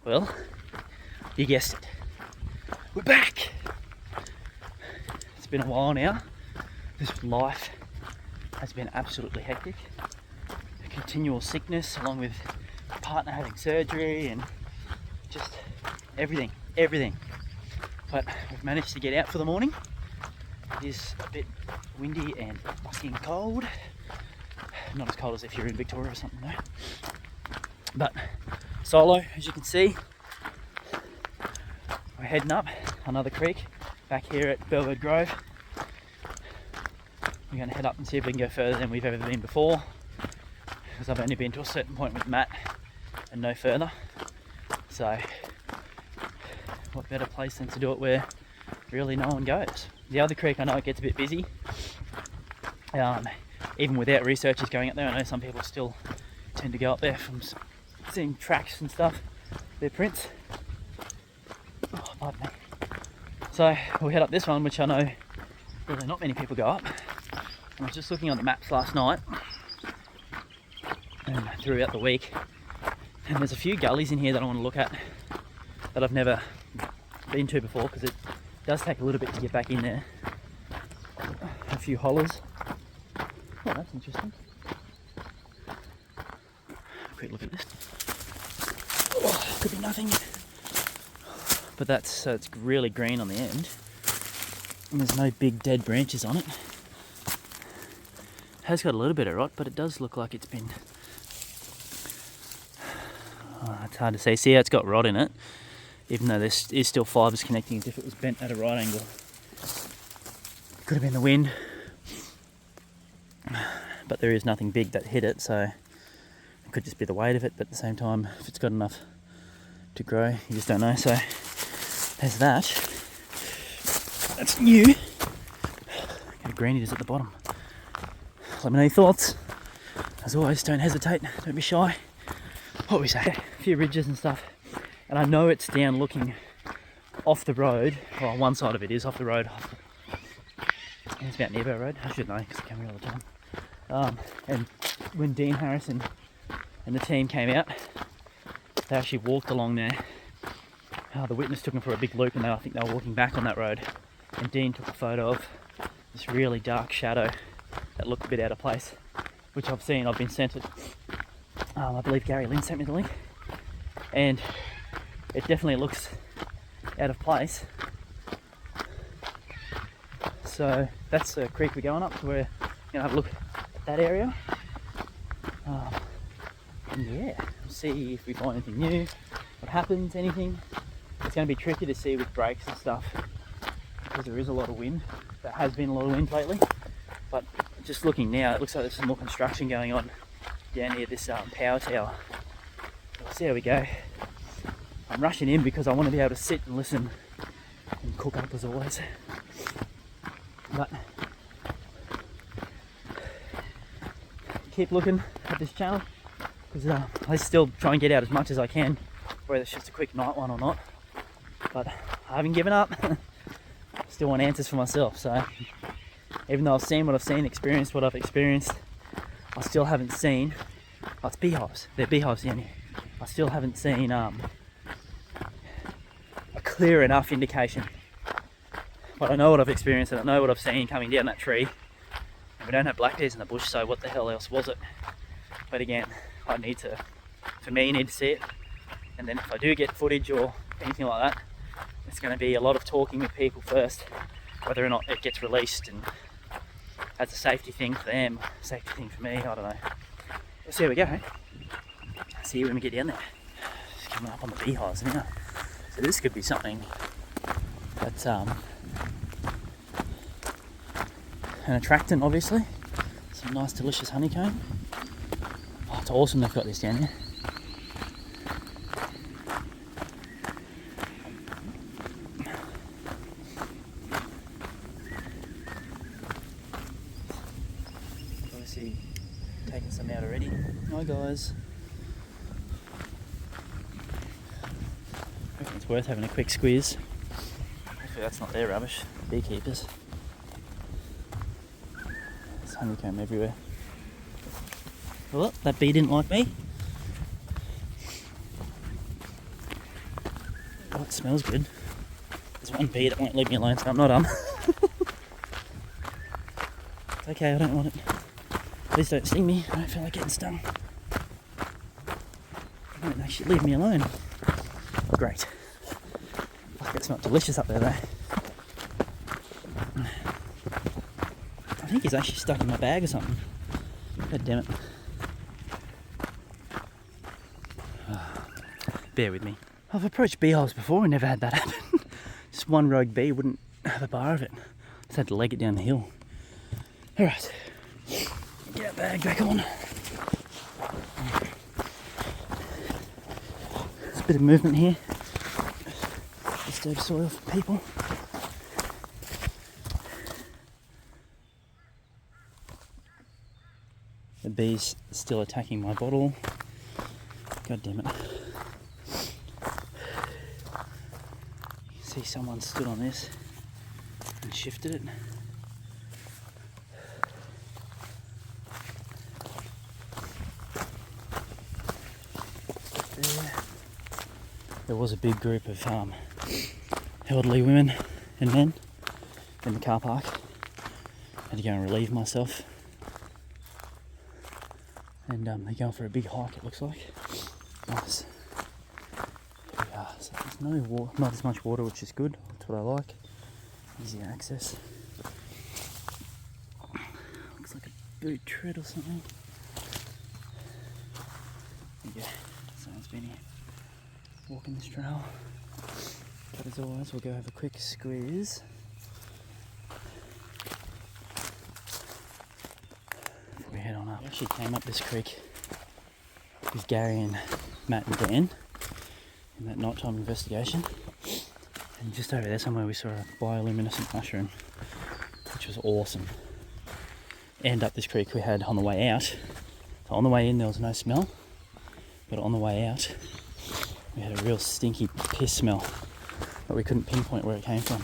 Well, you guessed it. We're back! It's been a while now. This life has been absolutely hectic. A continual sickness along with a partner having surgery and just everything. But we've managed to get out for the morning. It is a bit windy and fucking cold. Not as cold as if you're in Victoria or something though. But solo, as you can see, we're heading up another creek back here at Belverde Grove. We're going to head up and see if we can go further than we've ever been before, because I've only been to a certain point with Matt and no further. So what better place than to do it where really no one goes. The other creek, I know it gets a bit busy. Even without researchers going up there, I know some people still tend to go up there from seeing tracks and stuff, their prints. Oh, pardon me. So we'll head up this one, which I know really not many people go up. I was just looking on the maps last night and throughout the week, and there's a few gullies in here that I want to look at that I've never been to before, because it does take a little bit to get back in there. A few hollers. Oh, that's interesting. Quick look at this. Oh, could be nothing. But that's so it's really green on the end, and there's no big dead branches on it. Has got a little bit of rot, but it does look like it's been. Oh, it's hard to say. See how it's got rot in it, even though there is still fibres connecting as if it was bent at a right angle. Could have been the wind, but there is nothing big that hit it, so it could just be the weight of it. But at the same time, if it's got enough to grow, you just don't know. So there's that. That's new. How green it is at the bottom. Let me know your thoughts. As always, don't hesitate, don't be shy. What we say? A few ridges and stuff. And I know it's down looking off the road. Well, one side of it is off the road. It's about Nebo Road. I should know because I come here all the time. And when Dean Harrison and the team came out, they actually walked along there. The witness took them for a big loop, and I think they were walking back on that road. And Dean took a photo of this really dark shadow that looked a bit out of place, which I've been sent it. I believe Gary Lynn sent me the link, and it definitely looks out of place. So that's the creek we're going up to. We're going to have a look at that area. And yeah, we'll see if we find anything new, what happens, anything. It's going to be tricky to see with brakes and stuff, because there is a lot of wind. There has been a lot of wind lately, but just looking now, it looks like there's some more construction going on down near this power tower. We'll see how we go. I'm rushing in because I want to be able to sit and listen and cook up as always. But keep looking at this channel, because I still try and get out as much as I can, whether it's just a quick night one or not. But I haven't given up. Still want answers for myself. So even though I've seen what I've seen, experienced what I've experienced, I still haven't seen. Oh, it's beehives. They're beehives down here. I still haven't seen a clear enough indication. But I know what I've experienced, and I know what I've seen coming down that tree. And we don't have black bears in the bush, so what the hell else was it? But again, I need to see it. And then if I do get footage or anything like that, it's going to be a lot of talking with people first, whether or not it gets released, and as a safety thing for them, safety thing for me, I don't know. We'll see how we go, eh? See you when we get down there. Just coming up on the beehives now. So this could be something that's an attractant, obviously. Some nice delicious honeycomb. Oh, it's awesome they've got this down here. Taking some out already. Hi guys. I reckon it's worth having a quick squeeze. Hopefully that's not their rubbish. Beekeepers. There's honeycomb everywhere. Well, that bee didn't like me. Oh, it smells good. There's one bee that won't leave me alone, so I'm not It's okay, I don't want it. Please don't sting me. I don't feel like getting stung. They won't actually leave me alone. Great. Fuck, it smells delicious up there though. I think he's actually stuck in my bag or something. God damn it. Bear with me. I've approached beehives before and never had that happen. Just one rogue bee wouldn't have a bar of it. Just had to leg it down the hill. Alright. Get our bag back on. There's a bit of movement here. Disturb soil for people. The bee's still attacking my bottle. God damn it. You see someone stood on this and shifted it. There was a big group of elderly women and men in the car park. I had to go and relieve myself. And they're going for a big hike, it looks like. Nice. Here we are. So there's no water, not as much water, which is good. That's what I like. Easy access. Looks like a boot tread or something. There you go. Someone's been here walking this trail. But as always, we'll go have a quick squeeze. Before we head on up. We actually came up this creek with Gary and Matt and Dan in that nighttime investigation. And just over there somewhere we saw a bioluminescent mushroom, which was awesome. And up this creek we had on the way out. So on the way in there was no smell, but on the way out we had a real stinky piss smell, but we couldn't pinpoint where it came from.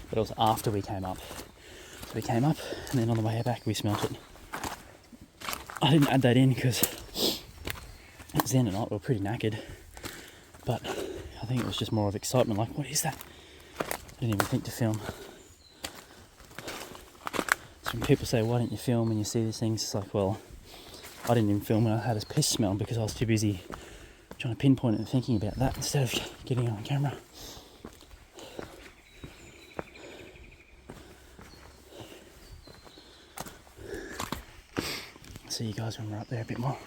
But it was after we came up. So we came up and then on the way back we smelt it. I didn't add that in because it was the end of the night, we were pretty knackered. But I think it was just more of excitement, like, what is that? I didn't even think to film. So when people say, why don't you film when you see these things? It's like, well, I didn't even film when I had a piss smell because I was too busy trying to pinpoint it and thinking about that instead of getting it on camera. See you guys when we're up there a bit more.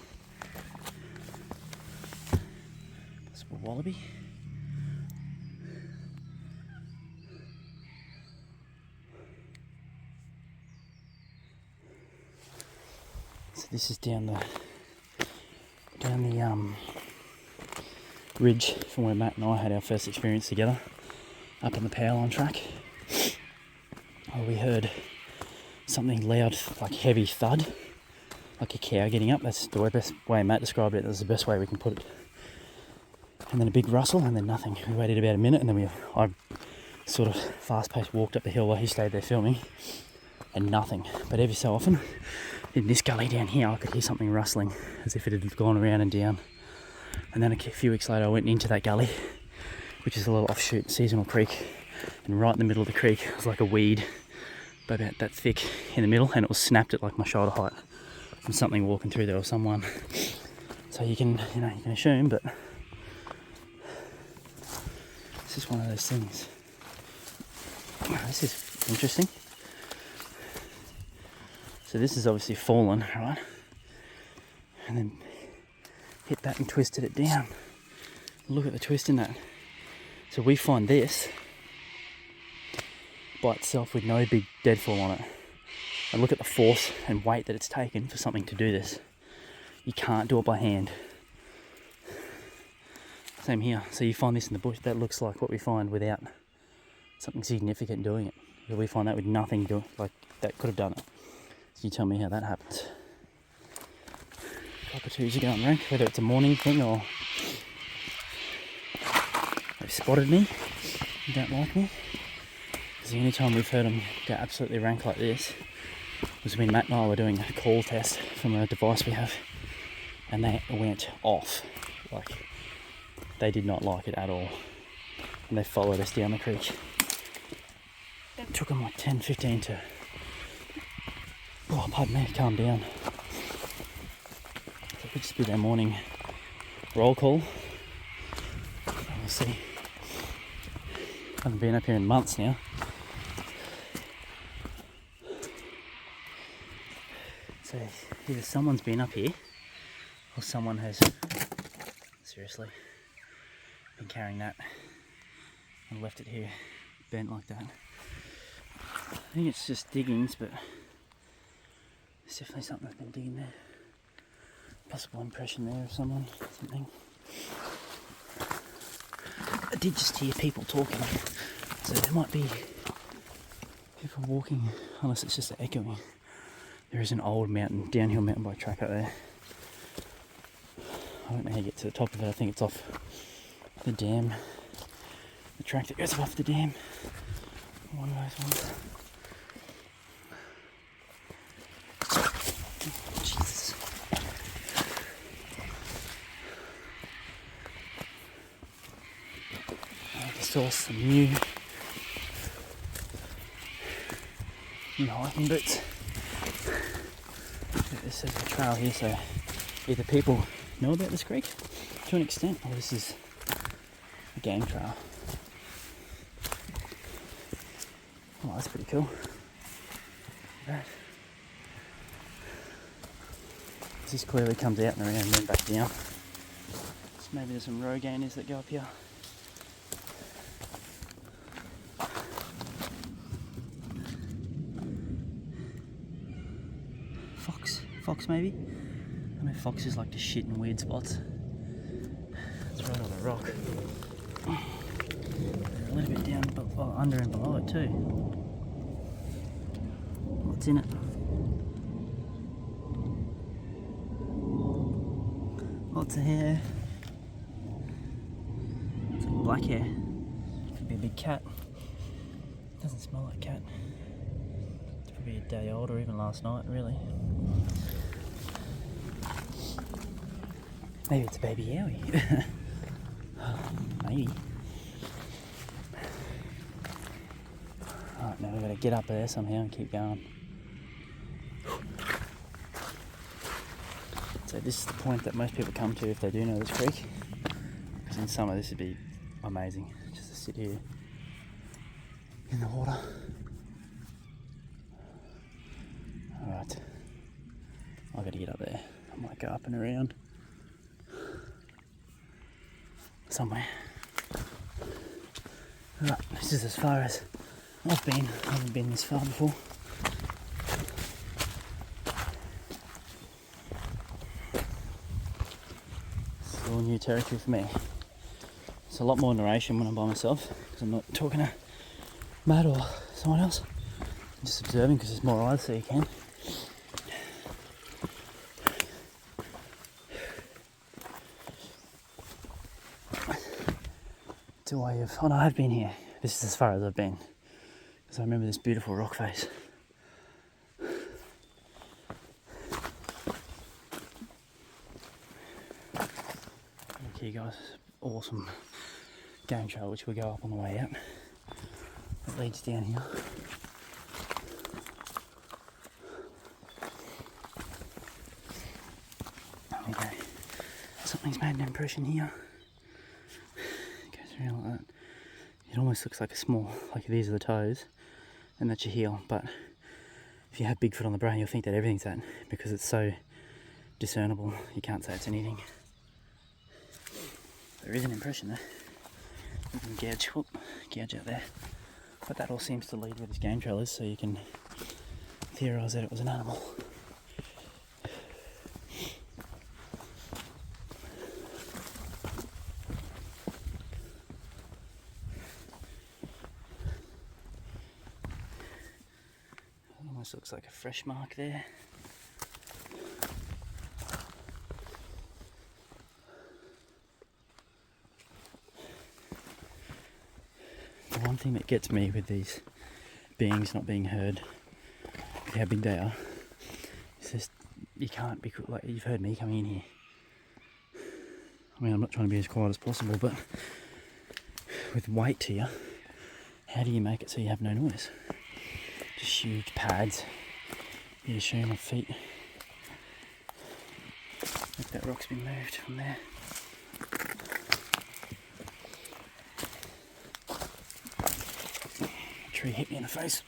Possible wallaby. So this is down the ridge from where Matt and I had our first experience together, up on the power line track. Oh, we heard something loud, like heavy thud, like a cow getting up. That's the best way Matt described it. That's the best way we can put it. And then a big rustle, and then nothing. We waited about a minute, and then I sort of fast-paced walked up the hill while he stayed there filming, and nothing. But every so often, in this gully down here, I could hear something rustling, as if it had gone around and down. And then a few weeks later, I went into that gully, which is a little offshoot seasonal creek, and right in the middle of the creek was like a weed, about that thick in the middle, and it was snapped at like my shoulder height from something walking through there or someone. So you can assume, but this is one of those things. Oh, this is interesting. So this is obviously fallen, right? And then hit that and twisted it down. Look at the twist in that. So we find this by itself with no big deadfall on it. And look at the force and weight that it's taken for something to do this. You can't do it by hand. Same here. So you find this in the bush, that looks like what we find without something significant doing it. So we find that with nothing doing, like that could have done it. So you tell me how that happens. Cockatoos are going rank, whether it's a morning thing or they've spotted me and don't like me. Because the only time we've heard them go absolutely rank like this was when Matt and I were doing a call test from a device we have, and they went off. Like, they did not like it at all. and they followed us down the creek. It took them like 10, 15 to, oh pardon me, calm down. So it could just be their morning roll call. We'll see. I haven't been up here in months now. So either someone's been up here or someone has seriously been carrying that and left it here bent like that. I think it's just diggings, but there's definitely something that's been digging there. Possible impression there of someone, something. I did just hear people talking, so there might be people walking, unless it's just echoing. There is an old mountain, downhill mountain bike track up there. I don't know how you get to the top of it. I think it's off the dam. The track that goes off the dam. One of those ones. Oh, Jesus. I just saw some new hiking boots. This is a trail here, so either people know about this creek to an extent, or this is a game trail. Oh, that's pretty cool. That. This clearly comes out and around and then back down. So maybe there's some row gainers that go up here. Fox maybe? I know foxes like to shit in weird spots. It's right on a rock. They're a little bit down, under and below it too. What's in it? Lots of hair. It's like black hair. Could be a big cat. Doesn't smell like cat. It's probably a day old or even last night, really. Maybe it's a baby Yowie. Maybe. Alright, now we've got to get up there somehow and keep going. So this is the point that most people come to if they do know this creek. Because in summer this would be amazing, just to sit here in the water. Alright, I've got to get up there. I might go up and around somewhere. Right, this is as far as I've been. I haven't been this far before. It's all new territory for me. It's a lot more narration when I'm by myself because I'm not talking to Matt or someone else. I'm just observing because there's more eyes so you can. It's a way of, oh no, I've been here. This is as far as I've been. Because I remember this beautiful rock face. Okay guys, awesome game trail which we go up on the way out. It leads down here. There we go. Something's made an impression here. Around like that. It almost looks like a small, like these are the toes and that's your heel, but if you have Bigfoot on the brain you'll think that everything's that because it's so discernible you can't say it's anything. There is an impression there. You can gouge out there, but that all seems to lead where this game trail is, so you can theorise that it was an animal. Almost looks like a fresh mark there. The one thing that gets me with these beings not being heard, how big they are, is just you can't be like, you've heard me coming in here. I mean, I'm not trying to be as quiet as possible, but with weight to you, how do you make it so you have no noise? Just huge pads, you assume, of feet. Look, that rock's been moved from there. A tree hit me in the face.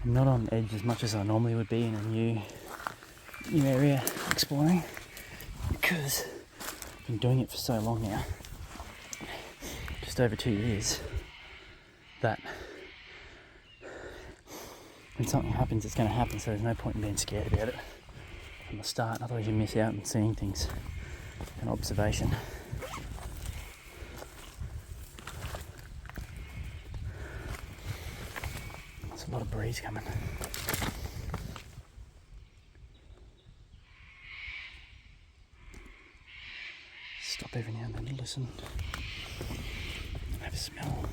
I'm not on edge as much as I normally would be in a new area exploring, because I've been doing it for so long now, just over 2 years, that when something happens, it's going to happen, so there's no point in being scared about it from the start, otherwise you miss out on seeing things and observation. There's a lot of breeze coming. Stop every now and then to listen and have a smell.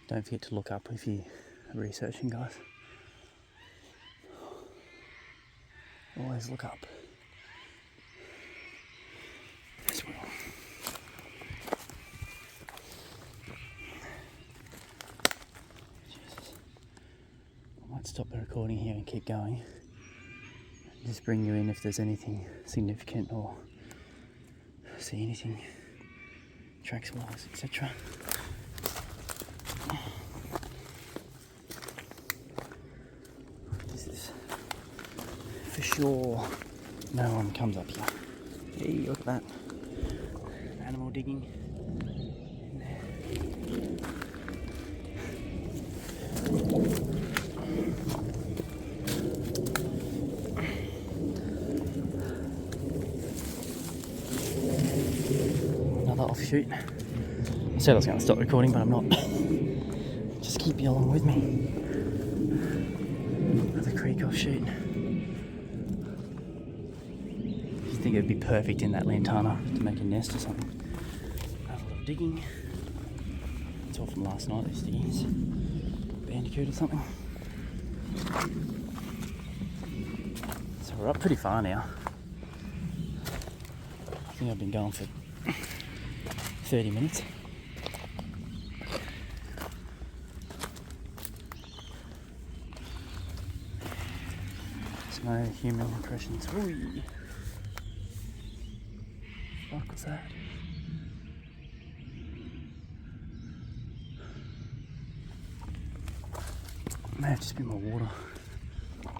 Don't forget to look up if you're researching, guys. Always look up as well. Jesus. I might stop the recording here and keep going. Just bring you in if there's anything significant or see anything tracks wise, etc. This is for sure no one comes up here. Hey, look at that. Animal digging in there. Another offshoot. I said I was going to stop recording, but I'm not. Just keep you along with me. Another creek offshoot. I think it would be perfect in that lantana to make a nest or something. A lot of digging. It's all from last night, these diggings. Bandicoot or something. So we're up pretty far now. I think I've been going for 30 minutes. There's no human impressions. Ooh. What was that? May have just been my water. I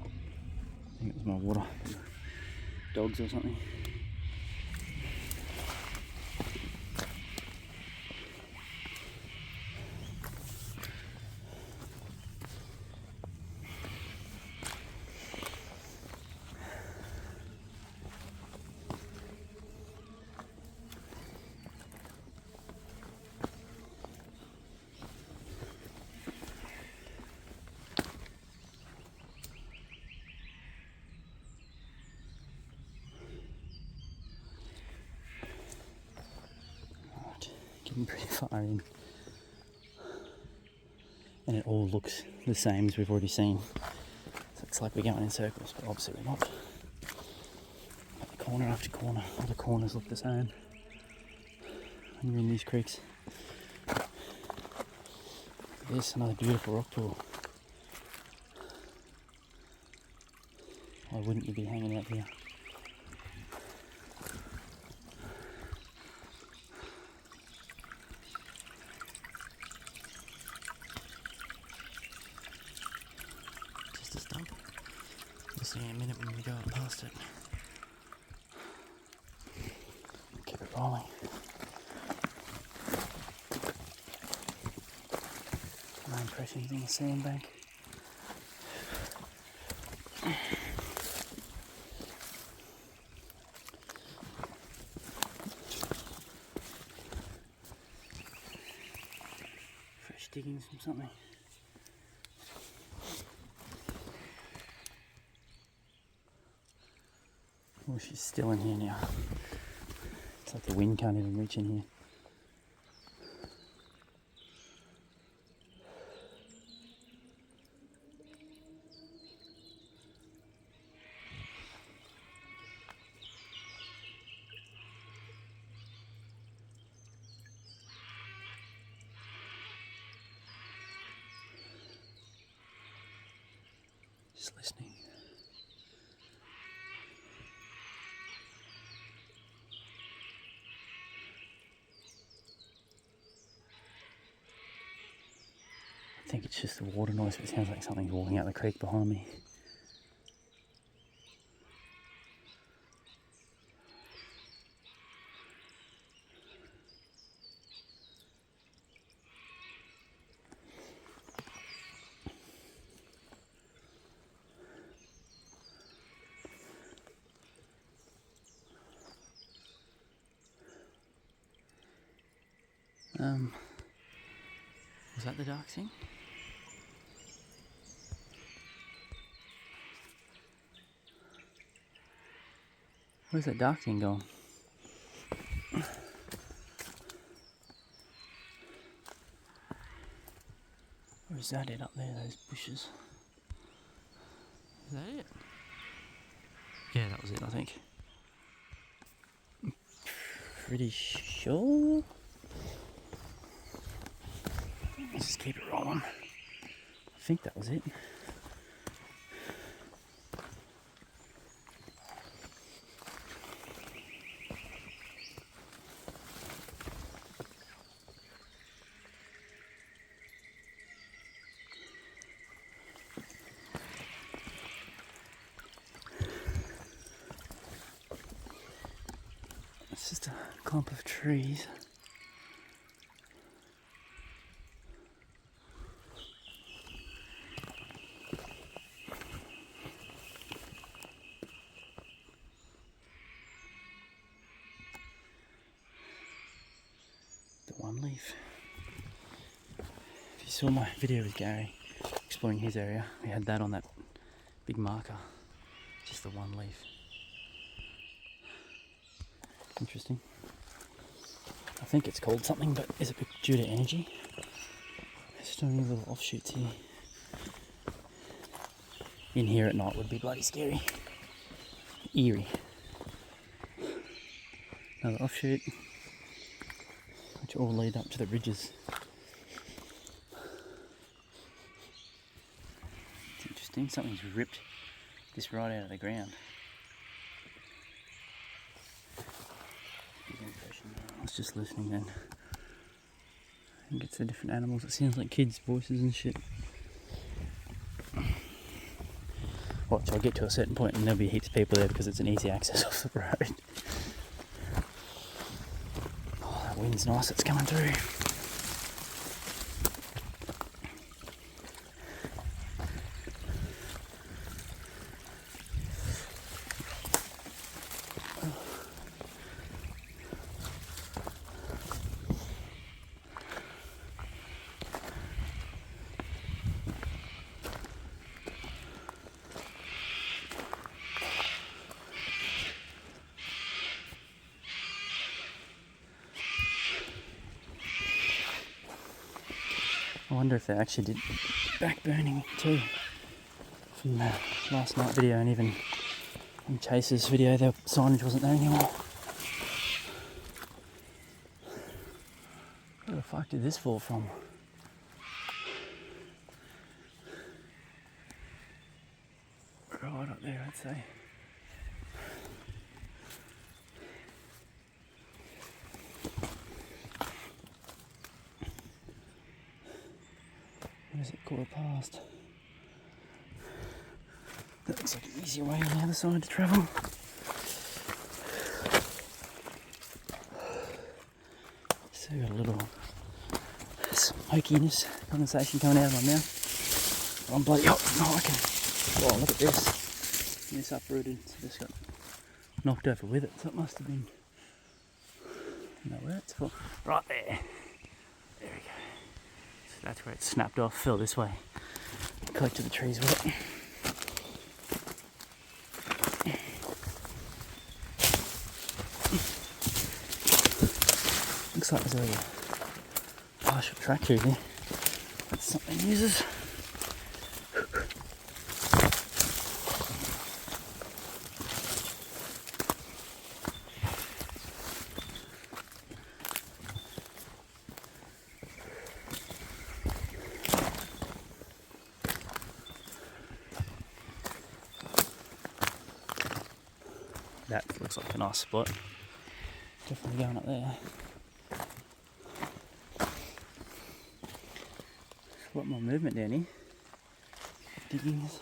think it was my water. Dogs or something. Getting pretty far in, and it all looks the same as we've already seen, so it's like we're going in circles, but obviously we're not. Like corner after corner, all the corners look the same when you're in these creeks. There's another beautiful rock pool. Why wouldn't you be hanging out here? You'll see in a minute when we go up past it. Keep it rolling. No impressions on the sandbank. markings from something. Oh, she's still in here now. It's like the wind can't even reach in here. Just listening. I think it's just the water noise, but it sounds like something's walking out the creek behind me. Was that the dark thing? Where's that dark thing going? Or is that it up there, those bushes? Is that it? Yeah, that was it, I think. Pretty sure. Let's just keep it rolling. I think that was it. It's just a clump of trees. The one leaf. If you saw my video with Gary exploring his area, we had that on that big marker. Just the one leaf. Interesting. I think it's called something, but is it due to energy? There's so many little offshoots here. In here at night would be bloody scary. Eerie. Another offshoot, which all lead up to the ridges. It's interesting, something's ripped this right out of the ground. I was just listening then. I think it's the different animals. It sounds like kids' voices and shit. Watch, I'll get to a certain point and there'll be heaps of people there because it's an easy access off the road. Oh, that wind's nice, it's coming through. I wonder if they actually did back burning too. From the last night video and even from Chase's video, the signage wasn't there anymore. Where the fuck did this fall from? Right up there, I'd say. What is it, quarter past? That looks like an easier way on the other side to travel. So got a little smokiness, condensation coming out of my mouth. I'm bloody hot. No, I can. Oh, look at this. This uprooted. So this got knocked over with it. So it must have been. I don't know where it's for. Right there. There we go. That's where it snapped off, fell this way, collected the trees with it. Looks like there's a partial track through there that something uses. That looks like a nice spot. Definitely going up there. A lot more movement down here. Diggings.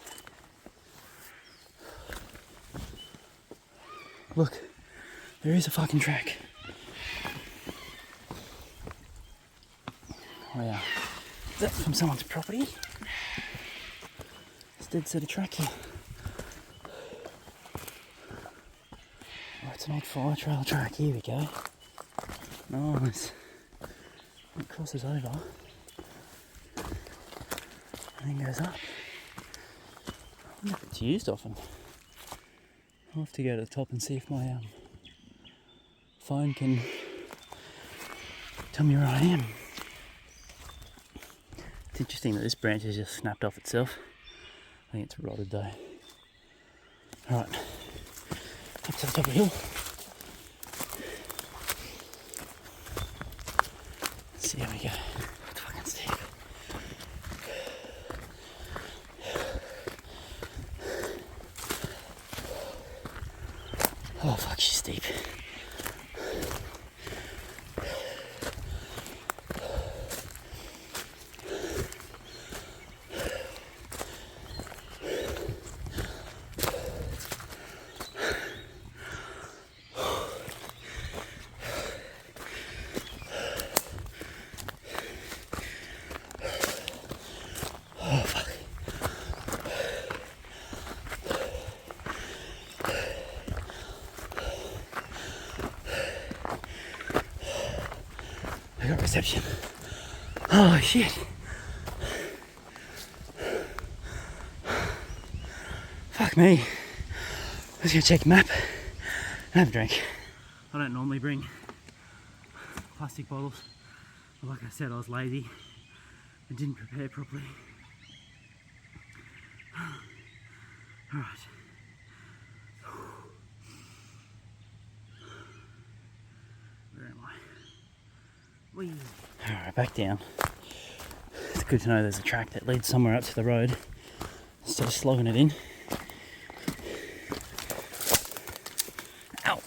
Look, there is a fucking track. Wow. Is that from someone's property? It's a dead set of track here. Oh, it's an old fire trail track. Here we go. Nice. It crosses over. And then goes up. I wonder if it's used often. I'll have to go to the top and see if my phone can tell me where I am. It's interesting that this branch has just snapped off itself. I think it's rotted though. Alright, up to the top of the hill. Let's see how we go. It's fucking steep. Oh fuck, she's steep. I got reception. Oh shit. Fuck me. Let's go check the map and have a drink. I don't normally bring plastic bottles, but like I said, I was lazy and didn't prepare properly. Alright. Where am I? Whee. Alright, back down. It's good to know there's a track that leads somewhere up to the road instead of slogging it in. Ow!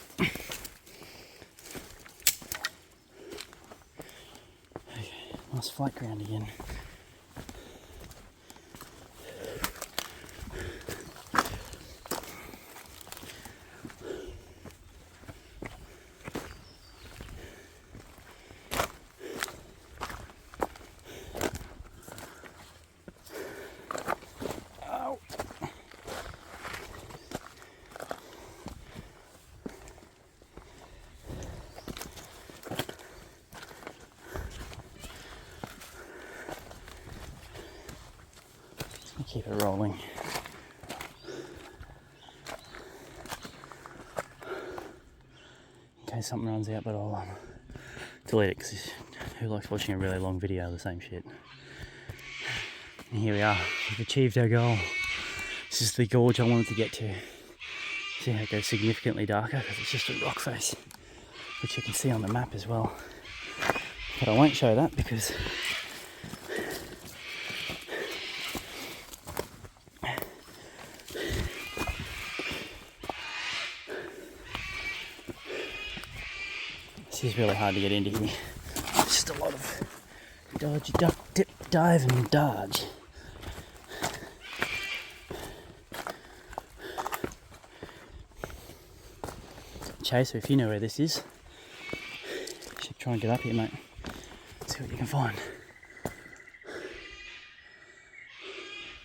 Okay, nice flat ground again. Keep it rolling. In case something runs out, but I'll delete it because who likes watching a really long video of the same shit? And here we are. We've achieved our goal. This is the gorge I wanted to get to. See how it goes significantly darker because it's just a rock face, which you can see on the map as well. But I won't show that because this is really hard to get into here. It's just a lot of dodge, duck, dip, dive and dodge. Chaser, if you know where this is, you should try and get up here, mate. See what you can find.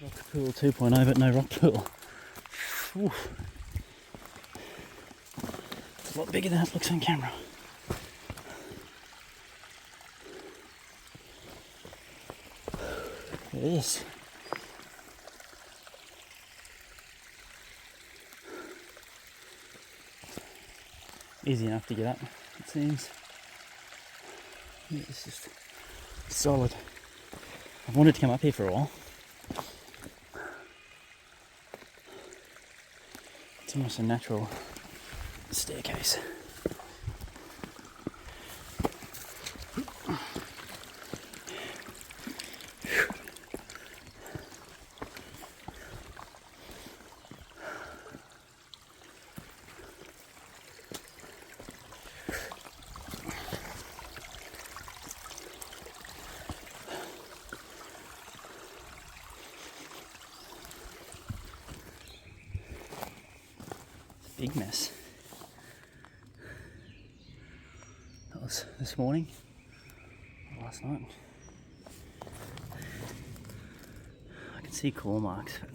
Rock pool 2.0, but no rock pool. Oof. It's a lot bigger than it looks on camera. There it is. Easy enough to get up, it seems. Yeah, it's just solid. I've wanted to come up here for a while. It's almost a natural staircase. Big mess. That was this morning, last night. I can see claw marks, but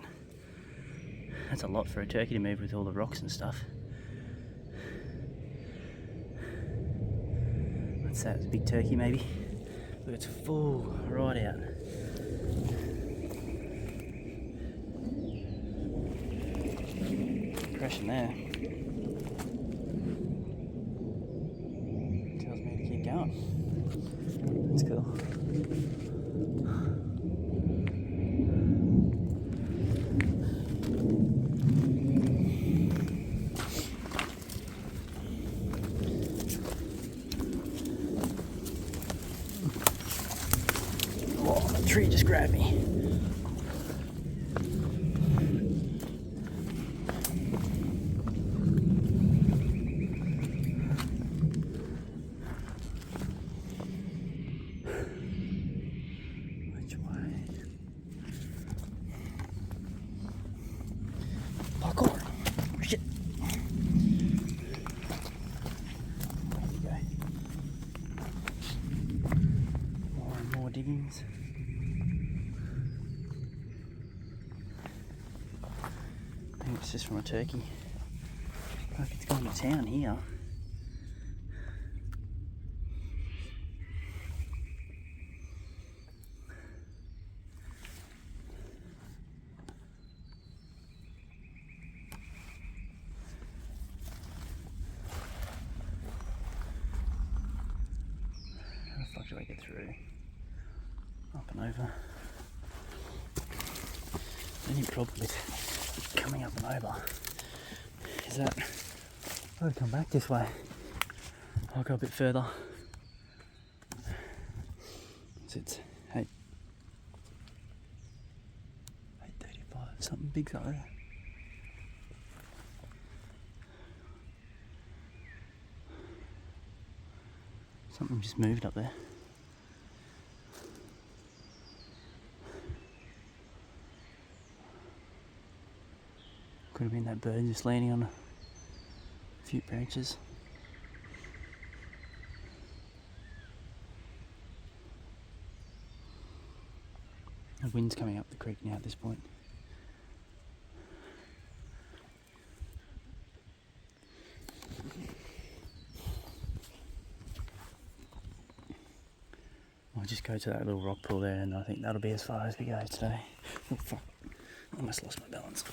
that's a lot for a turkey to move with all the rocks and stuff. What's that? It's a big turkey maybe? Look, it's full right out. Crashing there. Tells me to keep going. That's cool. Oh, the tree just grabbed me. Parkour. Shit. There you go. More and more diggings. I think it's just from a turkey. Like it's going to town here. How the fuck do I get through? Up and over. The only problem with coming up and over is that I've got to come back this way. I'll go a bit further. It's 8:35. Something big's up there. Something just moved up there. Could have been that bird just landing on a few branches. The wind's coming up the creek now at this point. I'll just go to that little rock pool there, and I think that'll be as far as we go today. Oh fuck, I almost lost my balance.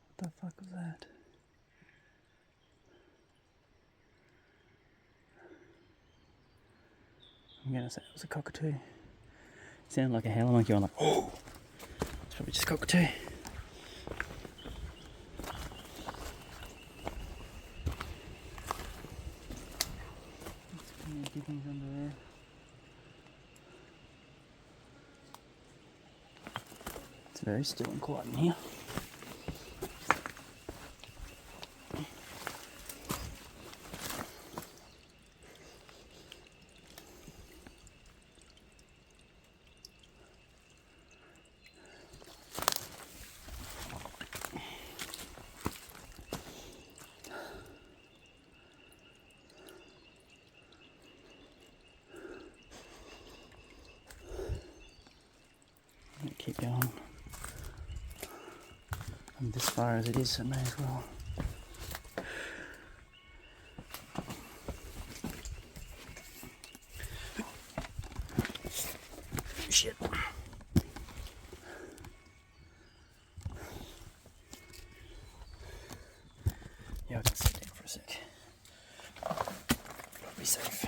What the fuck was that? I'm gonna say it was a cockatoo. It sounded like a howler monkey. I'm like, oh, it's probably just a cockatoo. Diggings under there. It's very still and quiet in here. Keep going. I'm this far as it is, so I may as well. be safe.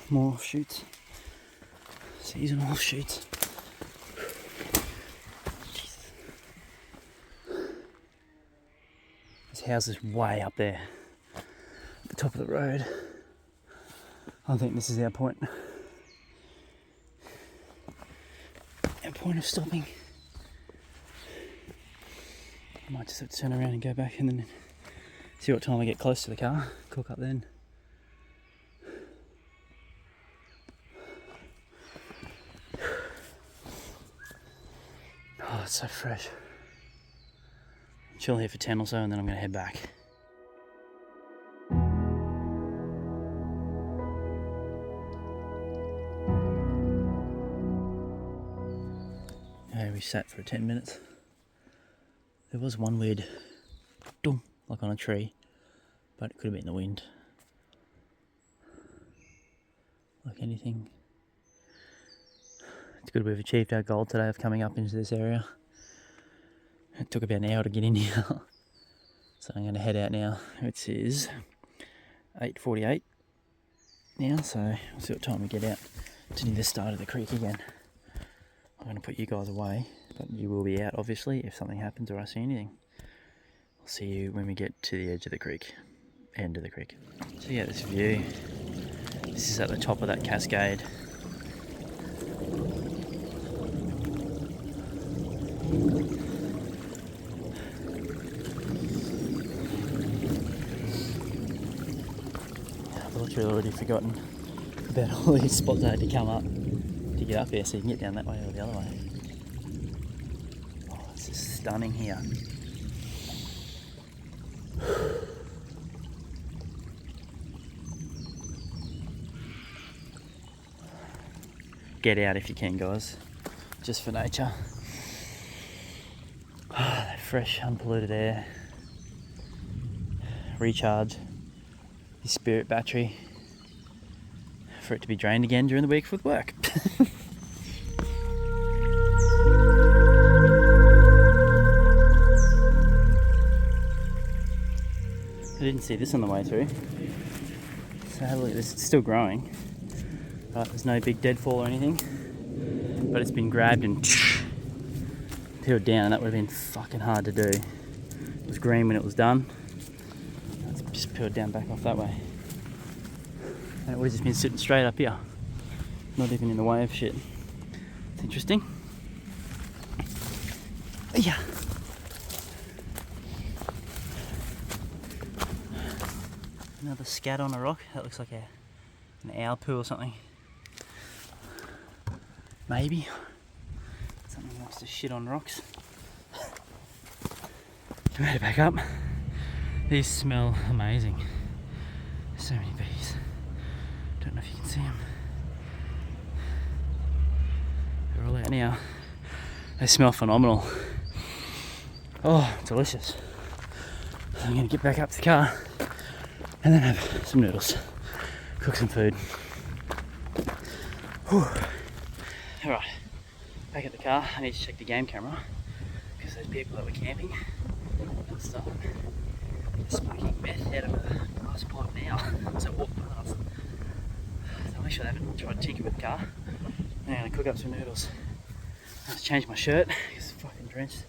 More offshoots. Seasonal offshoots. Jesus. This house is way up there, at the top of the road. I think this is our point. Our point of stopping. I might just have to turn around and go back and then see what time I get close to the car. Cook up then. Oh, it's so fresh. Chill here for 10 or so and then I'm going to head back. Okay, we sat for 10 minutes. There was one weird dum, like on a tree, but it could have been the wind. Like anything. It's good we've achieved our goal today of coming up into this area. It took about an hour to get in here. So I'm going to head out now. It is 8:48 now, so we'll see what time we get out to near the start of the creek again. I'm going to put you guys away, but you will be out obviously if something happens or I see anything. I'll see you when we get to the edge of the creek, end of the creek. So yeah, this view. This is at the top of that cascade. I've literally already forgotten about all these spots I had to come up to get up here, so you can get down that way or the other way. Oh, it's just stunning here. Get out if you can, guys, just for nature. Oh, that fresh, unpolluted air. Recharge your spirit battery for it to be drained again during the week with work. I didn't see this on the way through. So have a look at this, it's still growing. Right, there's no big deadfall or anything, but it's been grabbed and peeled down, and that would have been fucking hard to do. It was green when it was done. It's just peeled down back off that way. And it would have just been sitting straight up here, not even in the way of shit. It's interesting. Yeah. Another scat on a rock. That looks like an owl poo or something. Maybe. Something likes to shit on rocks. I'm head back up. These smell amazing. There's so many bees. Don't know if you can see them. They're all out now. They smell phenomenal. Oh, delicious. So I'm going to get back up to the car and then have some noodles. Cook some food. Whew. Alright, back at the car. I need to check the game camera because those people that were camping and stuff are smoking meth out of a glass pipe now. So I walked past. So make sure they haven't tried to tinker with the car. Now I'm going to cook up some noodles. I have to change my shirt because it's fucking drenched.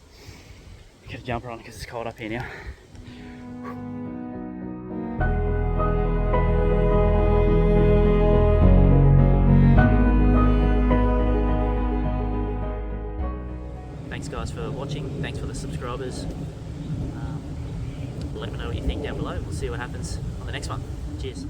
Get a jumper on because it's cold up here now. Thanks guys for watching, thanks for the subscribers. Let me know what you think down below. We'll see what happens on the next one. Cheers.